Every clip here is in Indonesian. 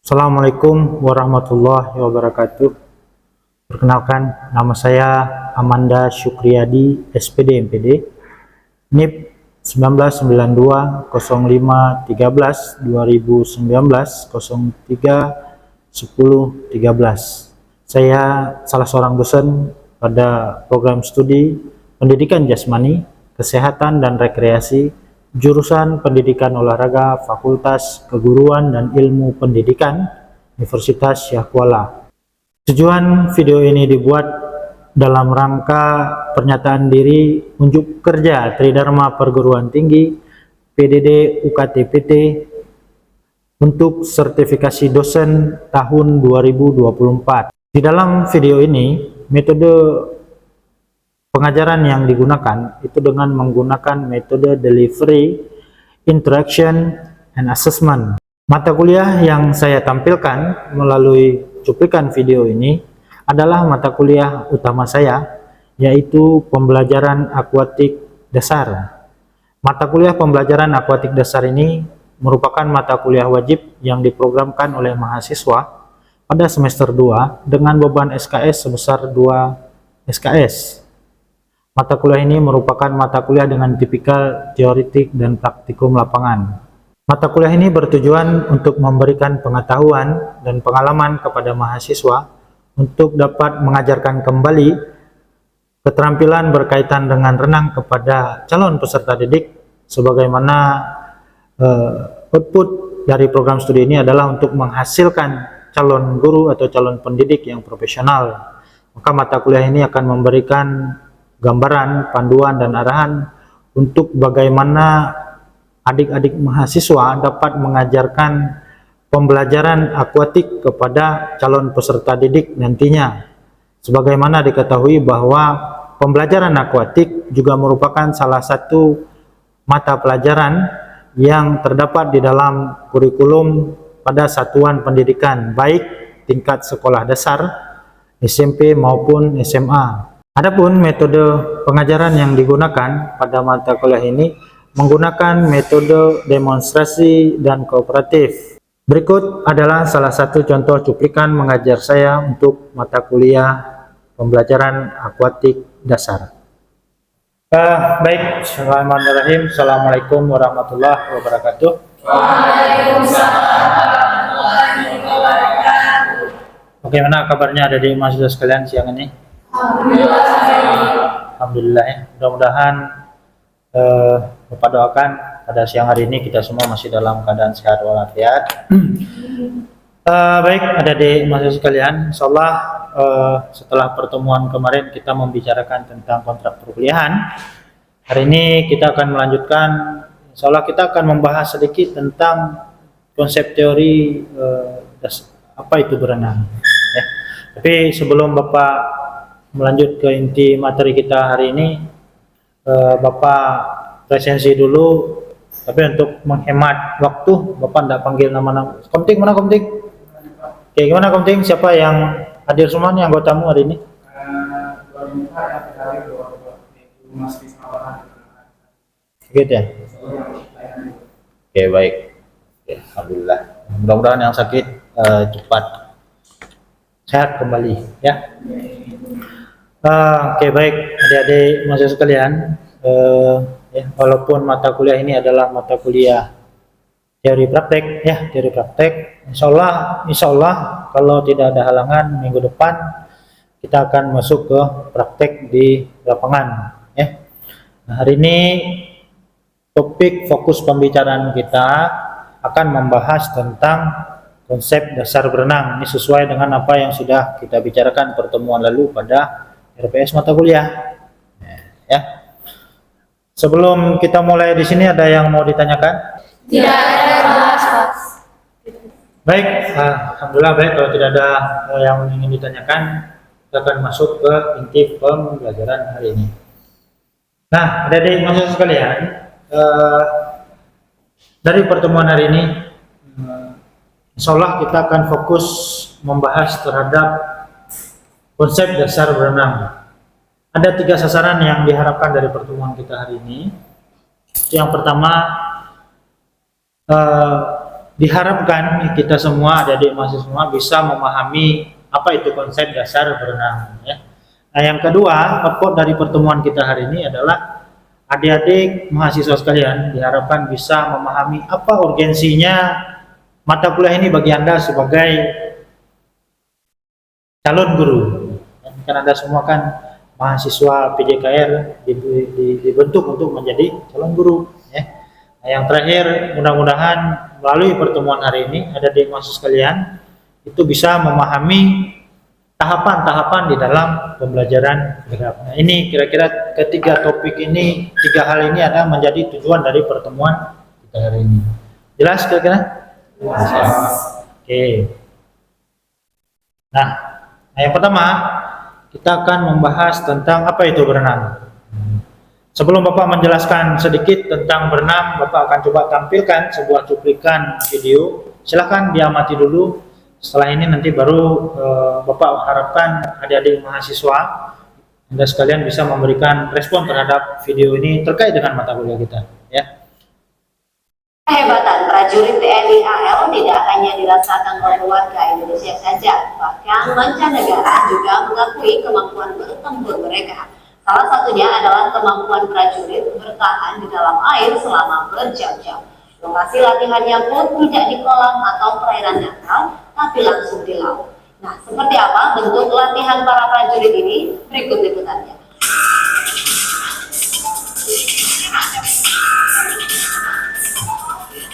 Assalamualaikum warahmatullahi wabarakatuh. Perkenalkan, nama saya Amanda Syukriyadi, SPD MPD, NIP 1992 05 13 2019 03 10 13. Saya salah seorang dosen pada program studi Pendidikan Jasmani, Kesehatan dan Rekreasi, jurusan Pendidikan Olahraga, Fakultas Keguruan dan Ilmu Pendidikan, Universitas Syah Kuala. Tujuan video ini dibuat dalam rangka pernyataan diri unjuk kerja Tridharma Perguruan Tinggi PDD UKT-PT untuk sertifikasi dosen tahun 2024. Di dalam video ini, metode pengajaran yang digunakan itu dengan menggunakan metode delivery, interaction, and assessment. Mata kuliah yang saya tampilkan melalui cuplikan video ini adalah mata kuliah utama saya, yaitu pembelajaran akuatik dasar. Mata kuliah pembelajaran akuatik dasar ini merupakan mata kuliah wajib yang diprogramkan oleh mahasiswa pada semester 2 dengan beban SKS sebesar 2 SKS. Mata kuliah ini merupakan mata kuliah dengan tipikal teoretik dan praktikum lapangan. Mata kuliah ini bertujuan untuk memberikan pengetahuan dan pengalaman kepada mahasiswa untuk dapat mengajarkan kembali keterampilan berkaitan dengan renang kepada calon peserta didik, sebagaimana output dari program studi ini adalah untuk menghasilkan calon guru atau calon pendidik yang profesional. Maka mata kuliah ini akan memberikan gambaran, panduan, dan arahan untuk bagaimana adik-adik mahasiswa dapat mengajarkan pembelajaran akuatik kepada calon peserta didik nantinya. Sebagaimana diketahui bahwa pembelajaran akuatik juga merupakan salah satu mata pelajaran yang terdapat di dalam kurikulum pada satuan pendidikan, baik tingkat sekolah dasar, SMP maupun SMA. Adapun metode pengajaran yang digunakan pada mata kuliah ini menggunakan metode demonstrasi dan kooperatif. Berikut adalah salah satu contoh cuplikan mengajar saya untuk mata kuliah pembelajaran akuatik dasar. Baik, bismillahirrahmanirrahim. Assalamualaikum warahmatullahi wabarakatuh. Waalaikumsalam warahmatullahi wabarakatuh. Bagaimana kabarnya adik-adik mahasiswa sekalian siang ini? Alhamdulillah ya. Mudah-mudahan Bapak doakan pada siang hari ini kita semua masih dalam keadaan sehat walafiat. Baik, adik-adik mahasiswa sekalian, insyaallah setelah pertemuan kemarin kita membicarakan tentang kontrak perkuliahan. Hari ini kita akan melanjutkan, insyaallah kita akan membahas sedikit tentang konsep teori apa itu berenang. Ya. Tapi sebelum Bapak melanjut ke inti materi kita hari ini, Bapak presensi dulu, tapi untuk menghemat waktu Bapak tidak panggil nama-nama. Komting mana Komting? Oke, gimana Komting? Siapa yang hadir semua nih anggotamu hari ini? Gitu ya? Oke, baik. Oke, alhamdulillah. Mudah-mudahan yang sakit cepat sehat kembali ya. Oke, baik adik-adik mahasiswa sekalian, ya, walaupun mata kuliah ini adalah mata kuliah teori praktek ya, teori praktek, insya Allah kalau tidak ada halangan minggu depan kita akan masuk ke praktek di lapangan ya. Nah, hari ini topik fokus pembicaraan kita akan membahas tentang konsep dasar berenang. Ini sesuai dengan apa yang sudah kita bicarakan pertemuan lalu pada RPS mata kuliah. Ya. Sebelum kita mulai di sini ada yang mau ditanyakan? Tidak ada, Mas. Baik, alhamdulillah baik. Kalau tidak ada yang ingin ditanyakan, kita akan masuk ke inti pembelajaran hari ini. Nah, adik-adik mahasiswa sekalian, dari pertemuan hari ini, insya Allah kita akan fokus membahas terhadap konsep dasar berenang. Ada 3 sasaran yang diharapkan dari pertemuan kita hari ini. Yang pertama, diharapkan kita semua, adik-adik mahasiswa semua bisa memahami apa itu konsep dasar berenang ya. Nah, yang kedua, pokok dari pertemuan kita hari ini adalah adik-adik mahasiswa sekalian diharapkan bisa memahami apa urgensinya mata kuliah ini bagi Anda sebagai calon guru. Karena Anda semua kan mahasiswa PJKR dibentuk untuk menjadi calon guru ya. Nah, yang terakhir, mudah-mudahan melalui pertemuan hari ini adik-adik mahasiswa sekalian itu bisa memahami tahapan-tahapan di dalam pembelajaran gerak. Nah, ini kira-kira ketiga topik ini, tiga hal ini adalah menjadi tujuan dari pertemuan kita hari ini. Jelas kira-kira? Oke. Nah, yang pertama kita akan membahas tentang apa itu berenang. Sebelum Bapak menjelaskan sedikit tentang berenang, Bapak akan coba tampilkan sebuah cuplikan video. Silahkan diamati dulu. Setelah ini nanti baru Bapak harapkan adik-adik mahasiswa Anda sekalian bisa memberikan respon terhadap video ini terkait dengan mata kuliah kita ya. Kehebatan prajurit TNI AL tidak hanya dirasakan oleh warga Indonesia saja, bahkan mancanegara juga mengakui kemampuan bertempur mereka. Salah satunya adalah kemampuan prajurit bertahan di dalam air selama berjam-jam. Lokasi latihannya pun tidak di kolam atau perairan dangkal, tapi langsung di laut. Nah, seperti apa bentuk latihan para prajurit ini? Berikut liputannya.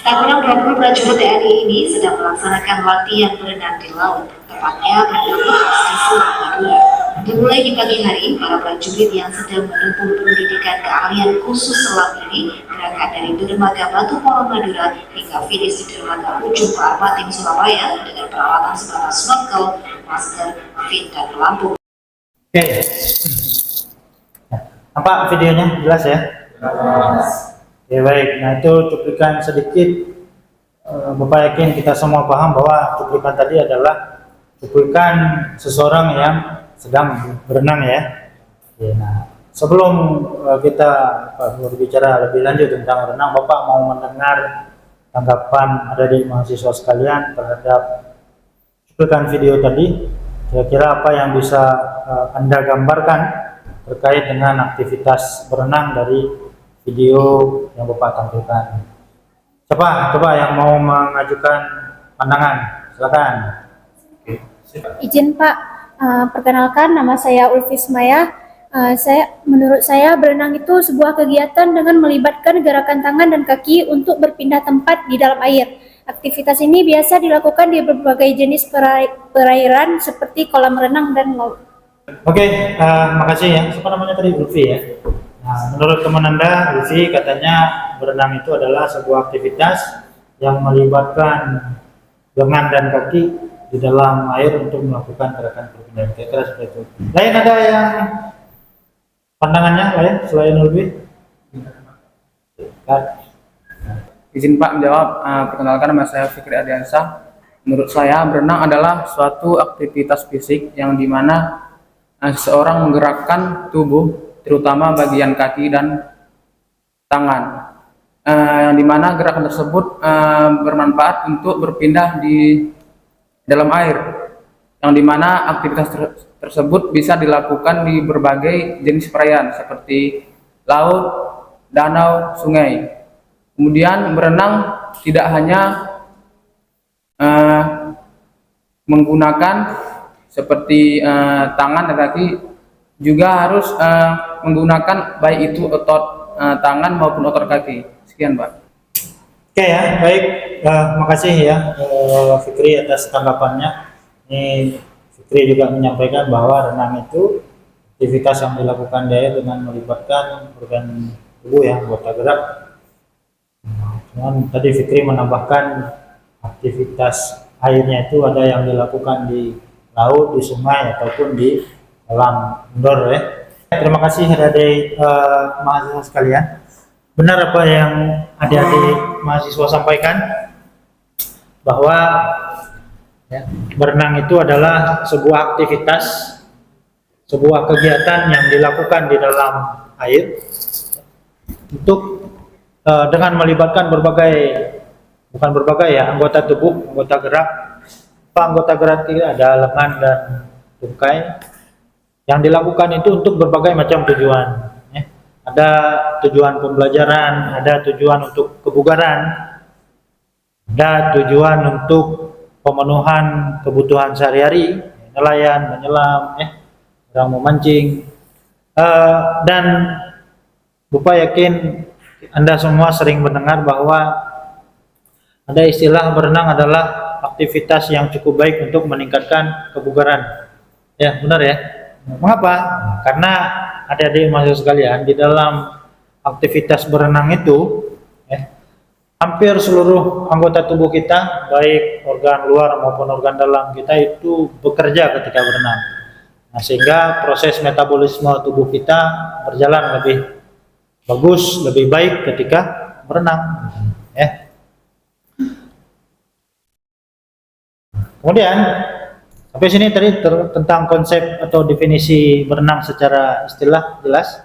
Tak kurang 20 prajurit TNI ini sedang melaksanakan latihan berenang di laut, tepatnya pada lokasi Selat Madura. Dimulai di pagi hari, para prajurit yang sedang menempuh pendidikan keahlian khusus selam ini berangkat dari dermaga Batu Poro Madura hingga finish di dermaga Ujung Parpating Surabaya dengan peralatan sebatas snorkel, masker, fin, dan pelampung. Oke. Nampak videonya jelas ya? Oke, baik. Nah, itu cuplikan sedikit. Bapak yakin kita semua paham bahwa cuplikan tadi adalah cuplikan seseorang yang sedang berenang ya. Oke, nah, sebelum kita berbicara lebih lanjut tentang berenang, Bapak mau mendengar tanggapan adik-adik mahasiswa sekalian terhadap cuplikan video tadi. Kira-kira apa yang bisa Anda gambarkan terkait dengan aktivitas berenang dari video yang Bapak tampilkan? Coba yang mau mengajukan pandangan, silakan. Izin Pak, perkenalkan nama saya Ulfis Maya. Menurut saya berenang itu sebuah kegiatan dengan melibatkan gerakan tangan dan kaki untuk berpindah tempat di dalam air. Aktivitas ini biasa dilakukan di berbagai jenis perairan seperti kolam renang dan laut. Oke, makasih ya. Siapa namanya tadi? Ulfi ya. Nah, menurut teman Anda, Ulfi katanya berenang itu adalah sebuah aktivitas yang melibatkan lengan dan kaki di dalam air untuk melakukan gerakan perpindahan. Kira-kira seperti itu. Lain ada yang pandangannya lain selain Ulfi? Izin Pak menjawab. Perkenalkan, nama saya Fikri Adiansyah. Menurut saya berenang adalah suatu aktivitas fisik yang dimana seseorang menggerakkan tubuh, terutama bagian kaki dan tangan, yang dimana gerakan tersebut bermanfaat untuk berpindah di dalam air, yang dimana aktivitas tersebut bisa dilakukan di berbagai jenis perairan seperti laut, danau, sungai. Kemudian berenang tidak hanya menggunakan seperti tangan dan kaki, juga harus menggunakan baik itu otot tangan maupun otot kaki. Sekian, Pak. Oke ya, baik. Makasih ya Fikri atas tanggapannya. Ini Fikri juga menyampaikan bahwa renang itu aktivitas yang dilakukan di air dengan melibatkan organ tubuh yang anggota gerak. Cuman tadi Fikri menambahkan aktivitas airnya itu ada yang dilakukan di laut, di sungai ataupun di kolam indoor ya. Terima kasih adik-adik mahasiswa sekalian. Benar apa yang adik-adik mahasiswa sampaikan bahwa ya, berenang itu adalah sebuah aktivitas, sebuah kegiatan yang dilakukan di dalam air untuk dengan melibatkan berbagai bukan berbagai ya, anggota tubuh, anggota gerak. Apa anggota gerak kita? Ada lengan dan tungkai. Yang dilakukan itu untuk berbagai macam tujuan. Ya. Ada tujuan pembelajaran, ada tujuan untuk kebugaran, ada tujuan untuk pemenuhan kebutuhan sehari-hari, nelayan, menyelam, orang memancing. Dan Bapak yakin Anda semua sering mendengar bahwa ada istilah berenang adalah aktivitas yang cukup baik untuk meningkatkan kebugaran. Ya, benar ya? Mengapa? Karena adik-adik mahasiswa sekalian, di dalam aktivitas berenang itu hampir seluruh anggota tubuh kita, baik organ luar maupun organ dalam kita itu bekerja ketika berenang. Nah, sehingga proses metabolisme tubuh kita berjalan lebih bagus, lebih baik ketika berenang. Ya. Kemudian sampai sini tadi tentang konsep atau definisi berenang secara istilah jelas?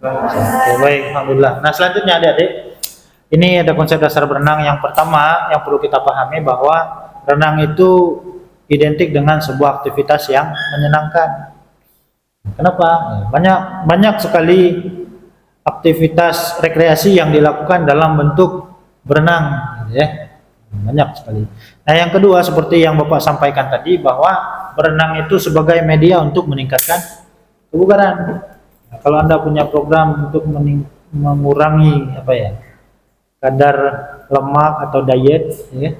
Oke, baik, alhamdulillah. Nah, selanjutnya adik-adik, ini ada konsep dasar berenang. Yang pertama yang perlu kita pahami bahwa renang itu identik dengan sebuah aktivitas yang menyenangkan. Kenapa? Banyak sekali aktivitas rekreasi yang dilakukan dalam bentuk berenang, ya. Banyak sekali. Nah, yang kedua seperti yang Bapak sampaikan tadi bahwa berenang itu sebagai media untuk meningkatkan kebugaran. Nah, kalau Anda punya program untuk mengurangi kadar lemak atau diet, ya,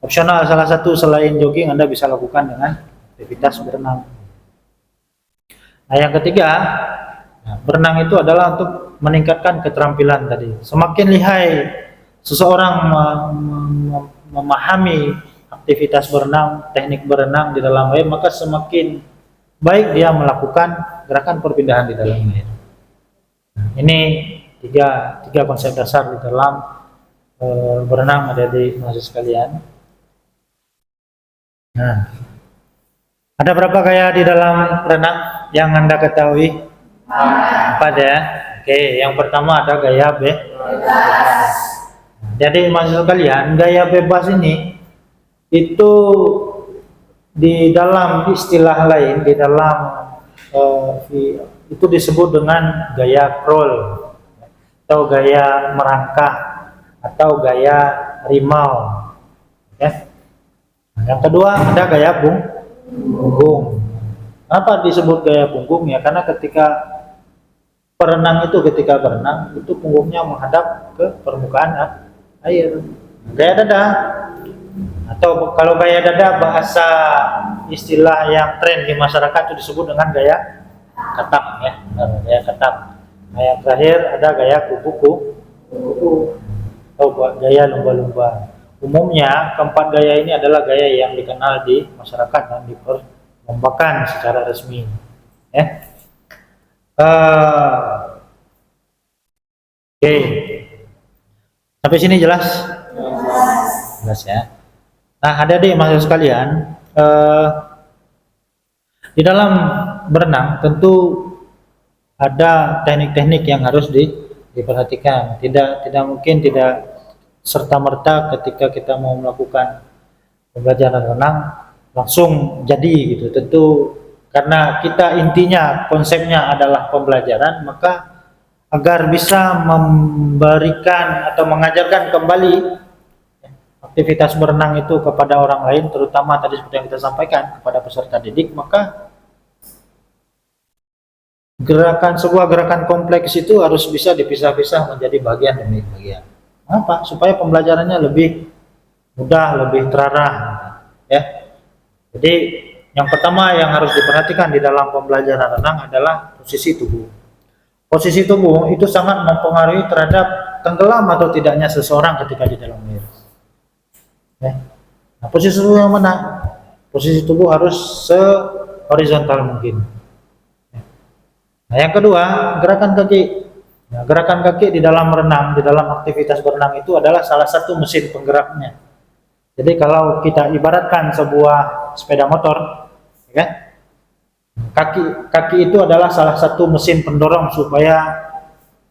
opsional salah satu selain jogging Anda bisa lakukan dengan aktivitas berenang. Nah, yang ketiga, berenang itu adalah untuk meningkatkan keterampilan tadi. Semakin lihai seseorang memahami aktivitas berenang, teknik berenang di dalam air, maka semakin baik dia melakukan gerakan perpindahan di dalam air. Ini tiga konsep dasar di dalam berenang, adik-adik mahasiswa sekalian. Nah, ada berapa gaya di dalam renang yang Anda ketahui? 4 ya. Oke, yang pertama ada gaya bebas. Jadi mahasiswa sekalian, gaya bebas ini itu di dalam istilah lain, di dalam itu disebut dengan gaya crawl atau gaya merangkak atau gaya rimau. Ya. Yang kedua ada gaya punggung. Kenapa disebut gaya punggung? Ya karena ketika berenang itu punggungnya menghadap ke permukaan air. Gaya dada, atau kalau gaya dada bahasa istilah yang tren di masyarakat itu disebut dengan gaya katak, ya. Gaya katak. Nah, yang terakhir ada gaya kuku atau gaya lumba-lumba. Umumnya keempat gaya ini adalah gaya yang dikenal di masyarakat dan diperlombakan secara resmi. Ya. Oke. Sampai sini jelas? Jelas ya. Nah, adik-adik mahasiswa sekalian, di dalam berenang tentu ada teknik-teknik yang harus diperhatikan. Tidak mungkin tidak serta-merta ketika kita mau melakukan pembelajaran renang langsung jadi gitu. Tentu karena kita intinya konsepnya adalah pembelajaran, maka agar bisa memberikan atau mengajarkan kembali aktivitas berenang itu kepada orang lain, terutama tadi seperti yang kita sampaikan kepada peserta didik, maka sebuah gerakan kompleks itu harus bisa dipisah-pisah menjadi bagian demi bagian. Apa? Supaya pembelajarannya lebih mudah, lebih terarah, ya. Jadi yang pertama yang harus diperhatikan di dalam pembelajaran renang adalah posisi tubuh. Posisi tubuh itu sangat mempengaruhi terhadap tenggelam atau tidaknya seseorang ketika di dalam air. Ya. Nah, posisi tubuh yang mana? Posisi tubuh harus se-horizontal mungkin. Nah, yang kedua, gerakan kaki. Nah, gerakan kaki di dalam renang, di dalam aktivitas berenang itu adalah salah satu mesin penggeraknya. Jadi kalau kita ibaratkan sebuah sepeda motor, ya, kaki itu adalah salah satu mesin pendorong supaya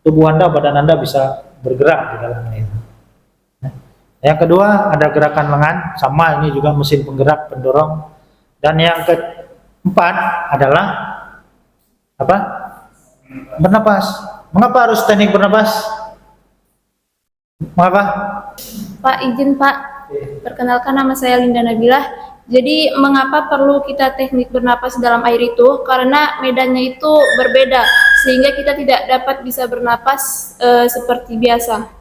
tubuh Anda, badan Anda bisa bergerak di dalam air. Yang kedua ada gerakan lengan, sama ini juga mesin penggerak pendorong. Dan yang keempat adalah apa? Bernapas. Mengapa harus teknik bernapas? Mengapa? Pak, izin Pak. Perkenalkan, nama saya Linda Nabilah. Jadi mengapa perlu kita teknik bernapas dalam air itu? Karena medannya itu berbeda, sehingga kita tidak dapat bisa bernapas seperti biasa.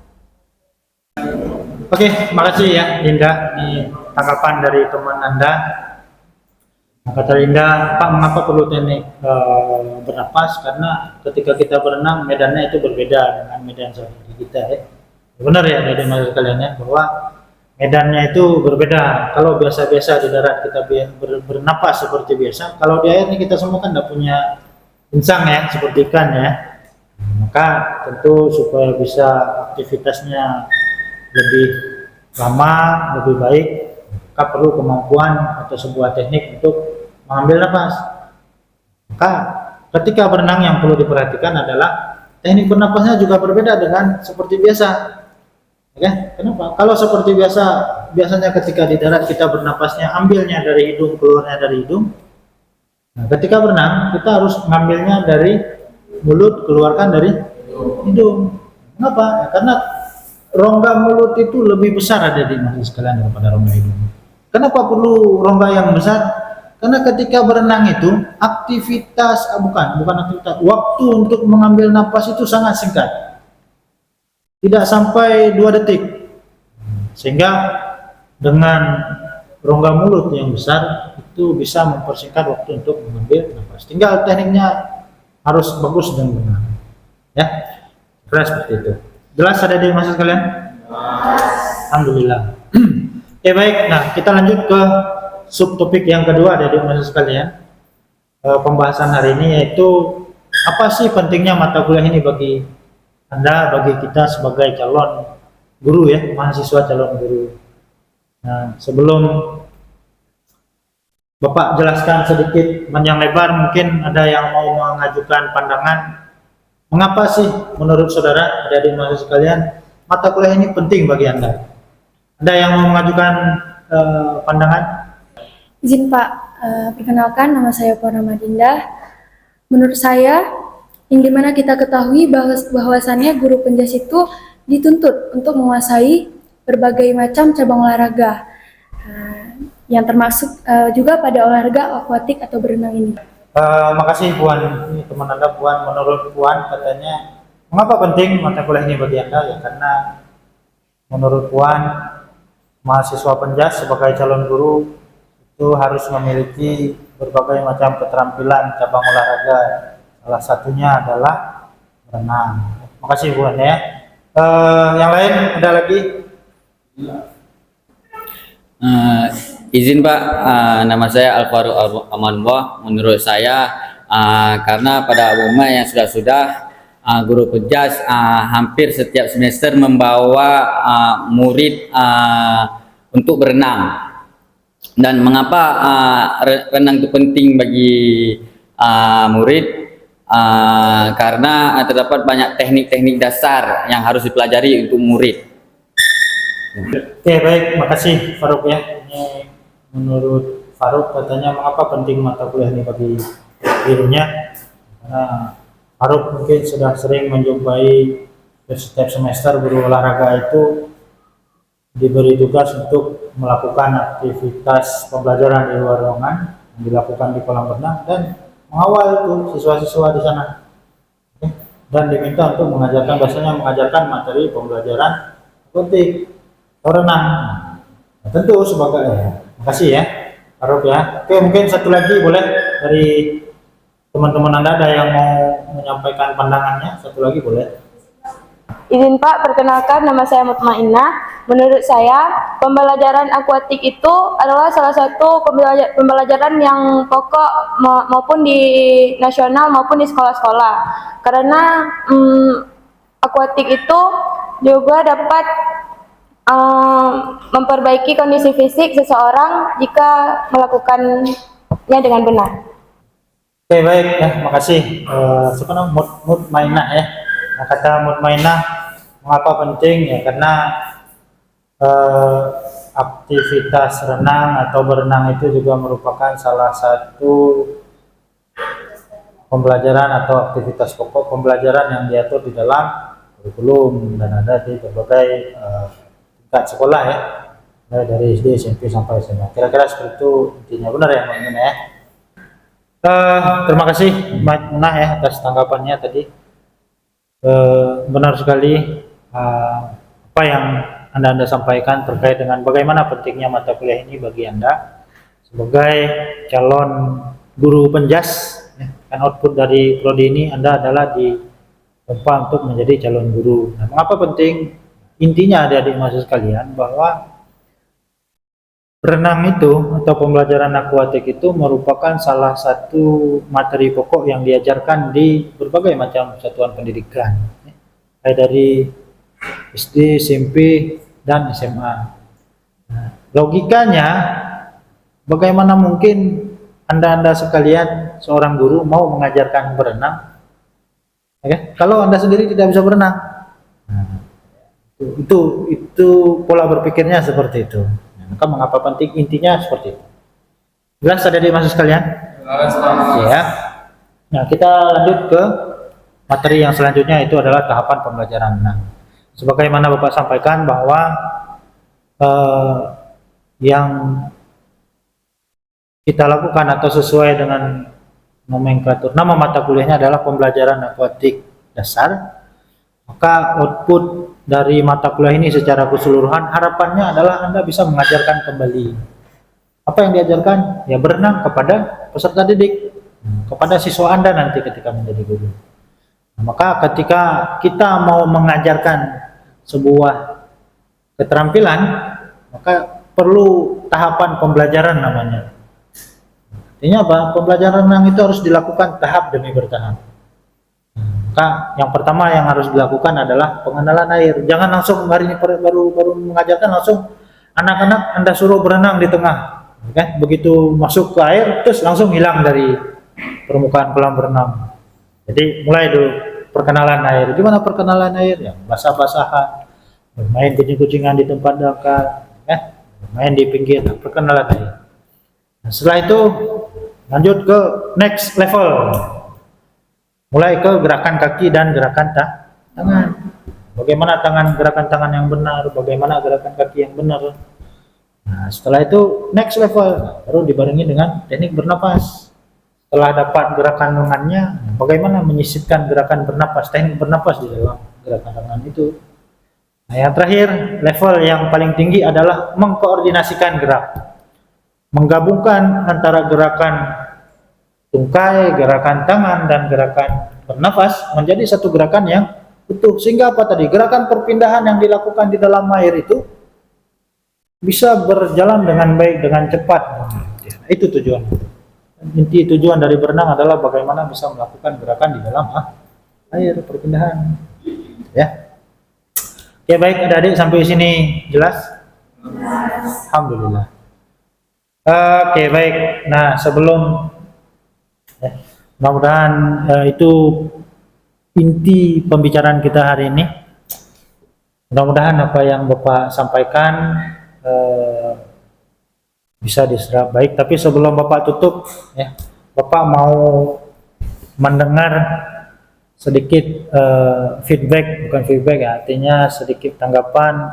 Oke, makasih ya Linda. Ini tanggapan dari teman Anda. Kata Linda, Pak, mengapa perlu teknik bernapas? Karena ketika kita berenang, medannya itu berbeda dengan medan sehari kita ya. Benar ya, dari maksud kalian ya, bahwa medannya itu berbeda. Kalau biasa-biasa di darat kita bernapas seperti biasa, kalau di air ini kita semua kan tidak punya insang ya, seperti ikan ya. Maka tentu supaya bisa aktivitasnya lebih lama, lebih baik, maka perlu kemampuan atau sebuah teknik untuk mengambil nafas. Maka ketika berenang yang perlu diperhatikan adalah teknik bernapasnya juga berbeda dengan seperti biasa. Oke, kenapa? Kalau seperti biasa, biasanya ketika di darat kita bernapasnya ambilnya dari hidung, keluarnya dari hidung. Nah, ketika berenang kita harus mengambilnya dari mulut, keluarkan dari hidung. Kenapa? Ya, karena rongga mulut itu lebih besar ada di maksud sekalian daripada rongga hidung. Kenapa perlu rongga yang besar? Karena ketika berenang itu bukan aktivitas, waktu untuk mengambil napas itu sangat singkat. Tidak sampai 2 detik. Sehingga dengan rongga mulut yang besar itu bisa mempersingkat waktu untuk mengambil napas. Tinggal tekniknya harus bagus dan benar. Ya. Kira seperti itu. Jelas ada di maksud kalian? Alhamdulillah. Oke, baik. Nah, kita lanjut ke subtopik yang kedua ada di maksud kalian. Pembahasan hari ini yaitu apa sih pentingnya mata kuliah ini bagi Anda, bagi kita sebagai calon guru ya, mahasiswa calon guru. Nah, sebelum Bapak jelaskan sedikit panjang lebar, mungkin ada yang mau mengajukan pandangan. Mengapa sih menurut saudara, adik-adik mahasiswa sekalian, mata kuliah ini penting bagi Anda? Ada yang mau mengajukan pandangan? Izin Pak, perkenalkan nama saya Purnama Dinda. Menurut saya, yang dimana kita ketahui bahwasannya guru penjas itu dituntut untuk menguasai berbagai macam cabang olahraga, yang termasuk juga pada olahraga akuatik atau berenang ini. Makasih Puan, ini teman Anda Puan. Menurut Puan katanya, mengapa penting mata kuliah ini bagi Anda? Ya karena menurut Puan, mahasiswa penjas sebagai calon guru itu harus memiliki berbagai macam keterampilan cabang olahraga. Salah satunya adalah berenang. Makasih Puan ya. Yang lain ada lagi? Izin Pak, nama saya Alvaro Amanwah. Menurut saya, karena pada umumnya yang sudah guru penjas hampir setiap semester membawa murid untuk berenang. Dan mengapa renang itu penting bagi murid? Karena terdapat banyak teknik-teknik dasar yang harus dipelajari untuk murid. Oke, baik, makasih Faruk ya. Ini menurut Faruk katanya mengapa penting mata kuliah ini bagi dirinya? Karena Faruk mungkin sudah sering menjumpai setiap semester guru olahraga itu diberi tugas untuk melakukan aktivitas pembelajaran di luar ruangan yang dilakukan di kolam renang dan mengawal itu siswa-siswa di sana. Oke. Dan diminta untuk mengajarkan materi pembelajaran akuatik atau renang. Nah, tentu sebagai makasih ya Faruk ya. Oke, mungkin satu lagi boleh dari teman-teman Anda ada yang mau menyampaikan pandangannya? Satu lagi boleh. Izin Pak, perkenalkan nama saya Mutmainnah. Menurut saya, pembelajaran akuatik itu adalah salah satu pembelajaran yang pokok maupun di nasional maupun di sekolah-sekolah. Karena akuatik itu juga dapat memperbaiki kondisi fisik seseorang jika melakukannya dengan benar. Oke, baik ya, makasih. Siapa namanya? Mutmainnah ya. Nah, kata Mutmainnah mengapa penting ya karena eh, aktivitas renang atau berenang itu juga merupakan salah satu pembelajaran atau aktivitas pokok pembelajaran yang diatur di dalam kurikulum dan ada di berbagai tingkat sekolah ya, mulai dari SD, SMP sampai SMA. Kira-kira seperti itu intinya, benar ya Mbak Munah ya? Terima kasih Mbak Munah ya atas tanggapannya tadi. Benar sekali apa yang Anda sampaikan terkait dengan bagaimana pentingnya mata kuliah ini bagi Anda sebagai calon guru penjas ya. Kan output dari prodi ini Anda adalah ditempa untuk menjadi calon guru. Nah, mengapa penting? Intinya adik-adik mahasiswa sekalian bahwa renang itu atau pembelajaran akuatik itu merupakan salah satu materi pokok yang diajarkan di berbagai macam satuan pendidikan ya. Kayak dari SD, SMP, dan SMA. Nah, logikanya, bagaimana mungkin Anda sekalian seorang guru mau mengajarkan berenang, okay? Kalau Anda sendiri tidak bisa berenang. Nah, itu pola berpikirnya seperti itu. Nah, maka mengapa penting? Intinya seperti itu. Jelas ada di mahasiswa sekalian? Ya. Nah, kita lanjut ke materi yang selanjutnya, itu adalah tahapan pembelajaran renang. Sebagaimana Bapak sampaikan bahwa yang kita lakukan atau sesuai dengan nomenklatur nama mata kuliahnya adalah pembelajaran akuatik dasar, maka output dari mata kuliah ini secara keseluruhan harapannya adalah Anda bisa mengajarkan kembali apa yang diajarkan, ya berenang kepada peserta didik, kepada siswa Anda nanti ketika menjadi guru. Nah, maka ketika kita mau mengajarkan sebuah keterampilan, maka perlu tahapan pembelajaran namanya. Artinya apa? Pembelajaran renang itu harus dilakukan tahap demi bertahap. Maka yang pertama yang harus dilakukan adalah pengenalan air. Jangan langsung hari ini baru mengajarkan langsung anak-anak Anda suruh berenang di tengah. Okay? Begitu masuk ke air terus langsung hilang dari permukaan kolam berenang. Jadi mulai dulu perkenalan air. Gimana perkenalan air? Ya, basah-basahan, bermain kucing-kucingan di tempat dangkal, ya, bermain di pinggir, perkenalan air. Nah, setelah itu lanjut ke next level. Mulai ke gerakan kaki dan gerakan tangan. Bagaimana gerakan tangan yang benar, bagaimana gerakan kaki yang benar. Nah, setelah itu next level, baru dibarengi dengan teknik bernapas. Setelah dapat gerakan lengannya, bagaimana menyisipkan gerakan bernapas, teknik bernapas di dalam gerakan tangan itu. Nah, yang terakhir, level yang paling tinggi adalah mengkoordinasikan gerak. Menggabungkan antara gerakan tungkai, gerakan tangan, dan gerakan bernapas menjadi satu gerakan yang utuh. Sehingga apa tadi? Gerakan perpindahan yang dilakukan di dalam air itu bisa berjalan dengan baik, dengan cepat. Nah, itu tujuan. Inti tujuan dari berenang adalah bagaimana bisa melakukan gerakan di dalam air, perpindahan. Ya. Oke, baik adik-adik sampai sini jelas? Alhamdulillah. Oke, baik. Nah, sebelum mudah-mudahan itu inti pembicaraan kita hari ini. Mudah-mudahan apa yang Bapak sampaikan bisa diserap baik. Tapi sebelum Bapak tutup, ya, Bapak mau mendengar sedikit feedback, bukan feedback ya, artinya sedikit tanggapan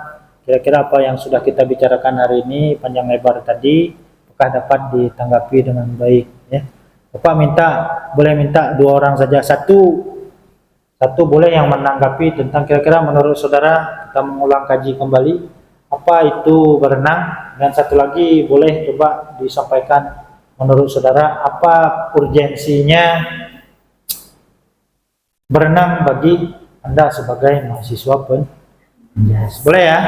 kira-kira apa yang sudah kita bicarakan hari ini panjang lebar tadi, apakah dapat ditanggapi dengan baik ya. Bapak boleh minta 2 orang saja, satu boleh yang menanggapi tentang kira-kira menurut saudara kita mengulang kaji kembali apa itu berenang, dan satu lagi boleh coba disampaikan menurut saudara apa urgensinya berenang bagi Anda sebagai mahasiswa penjas. Boleh ya?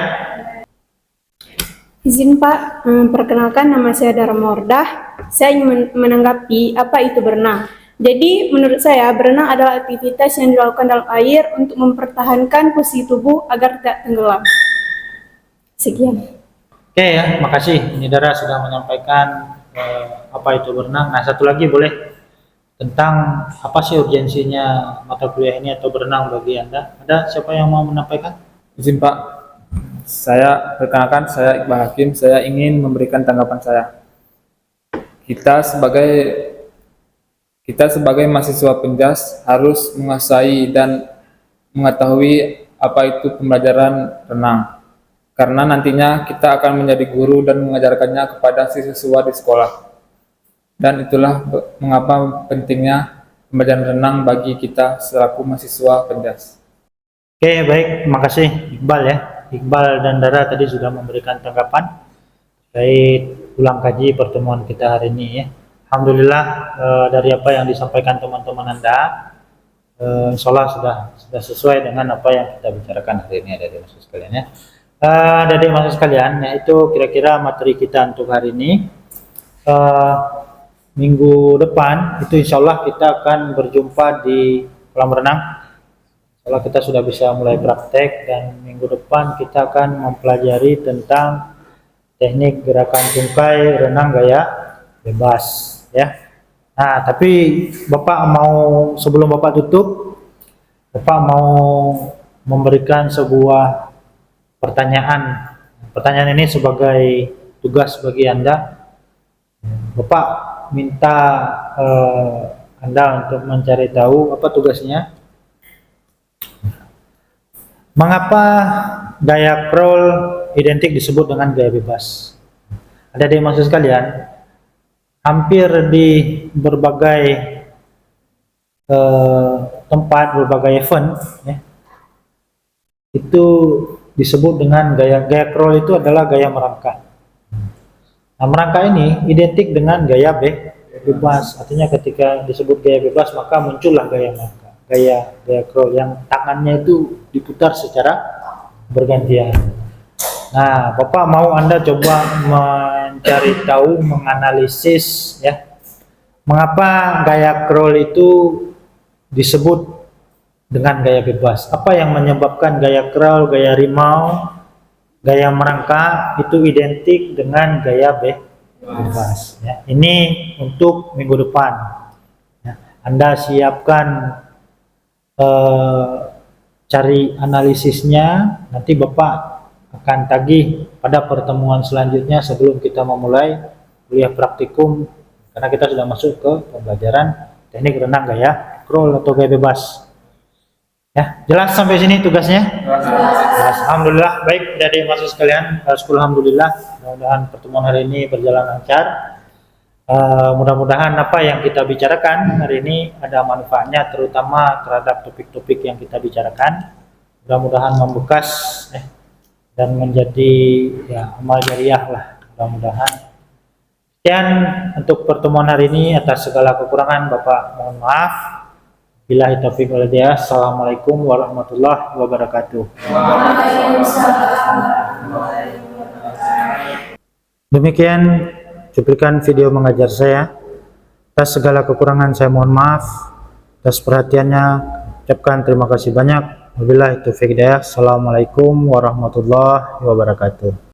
Izin Pak, perkenalkan nama saya Dharma Ordah. Saya ingin menanggapi apa itu berenang. Jadi menurut saya berenang adalah aktivitas yang dilakukan dalam air untuk mempertahankan posisi tubuh agar tidak tenggelam. Sekian. Oke ya, makasih. Ini Dara sudah menyampaikan apa itu berenang. Nah, satu lagi boleh tentang apa sih urgensinya mata kuliah ini atau berenang bagi Anda. Ada siapa yang mau menyampaikan? Izin Pak, Saya perkenalkan, saya Iqbal Hakim. Saya ingin memberikan tanggapan saya. Kita sebagai mahasiswa Penjas harus menguasai dan mengetahui apa itu pembelajaran renang. Karena nantinya kita akan menjadi guru dan mengajarkannya kepada siswa di sekolah. Dan itulah mengapa pentingnya pembelajaran renang bagi kita selaku mahasiswa Penjas. Oke, baik, makasih Iqbal ya. Iqbal dan Dara tadi sudah memberikan tanggapan terkait ulang kaji pertemuan kita hari ini ya. Alhamdulillah dari apa yang disampaikan teman-teman Anda, insya Allah sudah sesuai dengan apa yang kita bicarakan hari ini dari mahasiswa sekalian ya. Dari mahasiswa sekalian, yaitu kira-kira materi kita untuk hari ini. Minggu depan itu insya Allah kita akan berjumpa di kolam renang. Kalau kita sudah bisa mulai praktek, dan minggu depan kita akan mempelajari tentang teknik gerakan tungkai renang gaya bebas ya. Nah, tapi sebelum Bapak tutup, Bapak mau memberikan sebuah pertanyaan. Pertanyaan ini sebagai tugas bagi Anda. Bapak minta Anda untuk mencari tahu apa tugasnya. Mengapa gaya crawl identik disebut dengan gaya bebas? Ada di mahasiswa sekalian, hampir di berbagai tempat, berbagai event, ya, itu disebut dengan gaya crawl. Itu adalah gaya merangkak. Nah, merangkak ini identik dengan gaya bebas. Artinya ketika disebut gaya bebas, maka muncullah gaya merangkak. Gaya crawl yang tangannya itu diputar secara bergantian. Nah, Bapak mau Anda coba mencari tahu, menganalisis ya, mengapa gaya crawl itu disebut dengan gaya bebas. Apa yang menyebabkan gaya crawl, gaya rimau, gaya merangkak itu identik dengan gaya bebas ya. Ini untuk minggu depan ya. Anda siapkan cari analisisnya, nanti Bapak akan tagih pada pertemuan selanjutnya sebelum kita memulai kuliah praktikum, karena kita sudah masuk ke pembelajaran teknik renang gaya crawl atau gaya bebas ya. Jelas sampai sini tugasnya? Jelas. Alhamdulillah. Baik, dari mahasiswa sekalian, alhamdulillah, mudah-mudahan pertemuan hari ini berjalan lancar. Mudah-mudahan apa yang kita bicarakan hari ini ada manfaatnya, terutama terhadap topik-topik yang kita bicarakan. Mudah-mudahan membekas dan menjadi ya amal jariah lah, mudah-mudahan. Sekian untuk pertemuan hari ini. Atas segala kekurangan Bapak mohon maaf. Billahi taufiq wal hidayah. Assalamualaikum warahmatullahi wabarakatuh. Demikian cuplikan video mengajar saya. Atas segala kekurangan saya mohon maaf. Atas perhatiannya ucapkan terima kasih banyak. Wabillahi taufiq hidayah. Assalamualaikum warahmatullahi wabarakatuh.